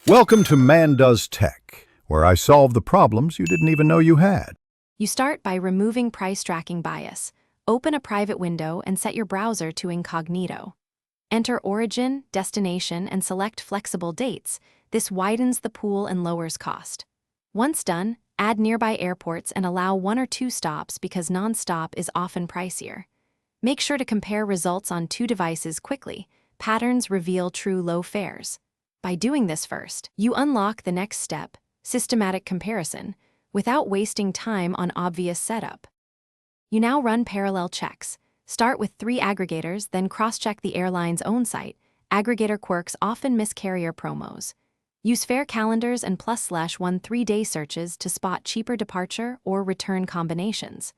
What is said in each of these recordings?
Welcome to Man Does Tech, where I solve the problems you didn't even know you had. You start by removing price tracking bias. Open a private window and set your browser to incognito. Enter origin, destination, and select flexible dates. This widens the pool and lowers cost. Once done, add nearby airports and allow 1 or 2 stops because non-stop is often pricier. Make sure to compare results on 2 devices quickly. Patterns reveal true low fares. By doing this first, you unlock the next step, systematic comparison, without wasting time on obvious setup. You now run parallel checks. Start with 3 aggregators, then cross-check the airline's own site. Aggregator quirks often miss carrier promos. Use fare calendars and +/1 3-day searches to spot cheaper departure or return combinations.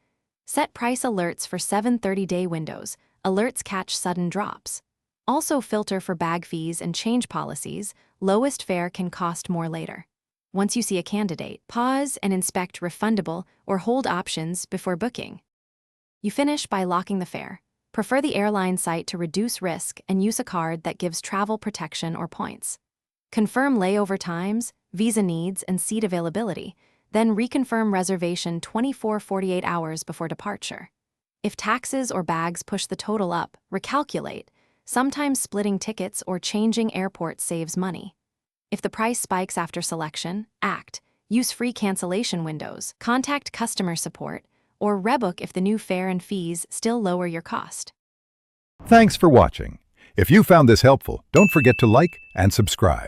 Set price alerts for 7 30-day windows. Alerts catch sudden drops. Also filter for bag fees and change policies. Lowest fare can cost more later. Once you see a candidate, pause and inspect refundable or hold options before booking. You finish by locking the fare. Prefer the airline site to reduce risk and use a card that gives travel protection or points. Confirm layover times, visa needs, and seat availability. Then reconfirm reservation 24-48 hours before departure. If taxes or bags push the total up, recalculate. Sometimes splitting tickets or changing airports saves money. If the price spikes after selection, act. Use free cancellation windows, contact customer support, or rebook if the new fare and fees still lower your cost. Thanks for watching. If you found this helpful, don't forget to like and subscribe.